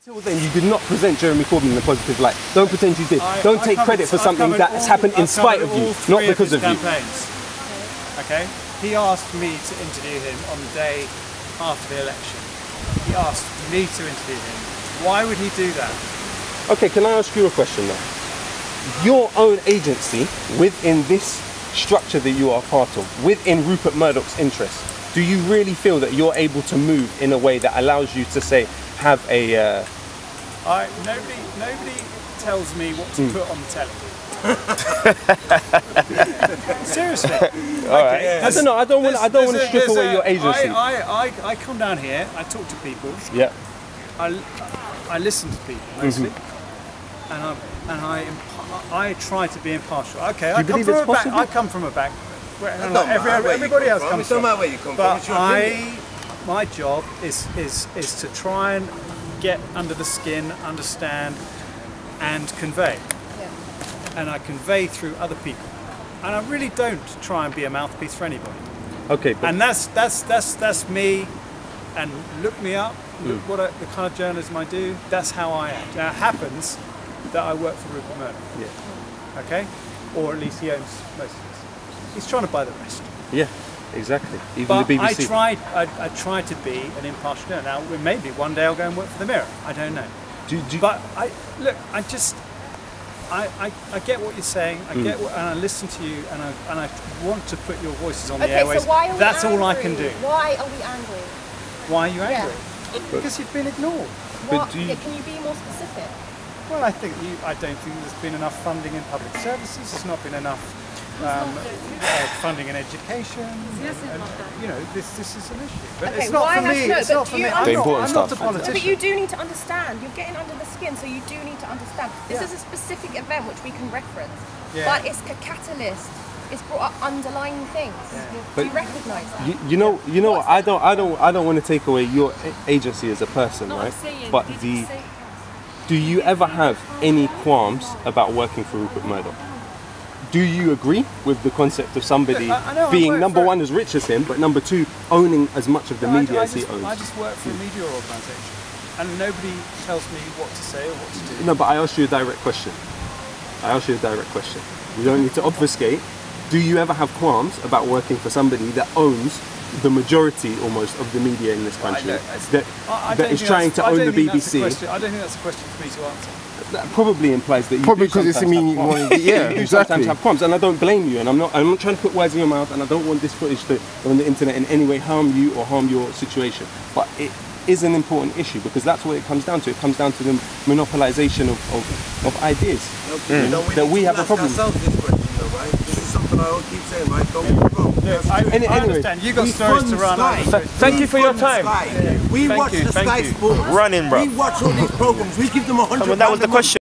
Until then, you did not present Jeremy Corbyn in a positive light. Don't pretend you did. Don't take credit for something that has happened in spite of you, not because of you. Okay? He asked me to interview him on the day after the election. He asked me to interview him. Why would he do that? Okay, can I ask you a question now? Your own agency within this structure that you are part of, within Rupert Murdoch's interests, do you really feel that you're able to move in a way that allows you to say, have a... Nobody tells me what to put on the telly. Seriously. All right. I don't know. I don't want to strip away your agency. I come down here. I talk to people. Yeah. I listen to people mostly, and I try to be impartial. Okay. I come from a back where everybody else comes from. Where you come but my job is to try and get under the skin, understand, and convey. And I convey through other people, and I really don't try and be a mouthpiece for anybody. Okay. And that's me. And look me up. Look what the kind of journalism I do. That's how I am. Now it happens that I work for Rupert Murdoch. Yeah. Okay. Or at least he owns most of this. He's trying to buy the rest. Yeah. Exactly. Even but the BBC. I tried to be an impartial journalist. Now maybe one day I'll go and work for the Mirror. I don't know. But I get what you're saying. I get what, and I listen to you, and I want to put your voices on the airways. So why are we That's angry? all I can do. Why are we angry? Why are you angry? Yeah. Because you've been ignored. Can you be more specific? Well, I don't think there's been enough funding in public services. There's not been enough funding in education. You know, this is an issue. But okay, it's not for me. It's not for me. I'm not a politician. But you do need to understand. You're getting under the skin, so you do need to understand. This is a specific event which we can reference, but it's a catalyst. It's brought up underlying things. Do you recognise that? You know what? I don't want to take away your agency as a person, right? But do you ever have any qualms about working for Rupert Murdoch? Do you agree with the concept of somebody being number one as rich as him, but number two owning as much of the media as he owns? I just work for a media organisation, and nobody tells me what to say or what to do. No, but I asked you a direct question. You don't need to obfuscate. Do you ever have qualms about working for somebody that owns the majority almost of the media in this country, that is trying to own the BBC? I don't think that's a question for me to answer. That probably implies that you probably because it's meaning you sometimes have qualms, and I don't blame you, and I'm not trying to put words in your mouth, and I don't want this footage to on the internet in any way harm you or harm your situation. But it is an important issue because that's what it comes down to. It comes down to the monopolization of ideas that we have a problem with. This is something I keep saying, right? Don't get me wrong. I understand. You've got stories to run. Thank you for your time. We watch the Sky Sports. Running, bro. We watch all these programs. We give them £100. That was the question.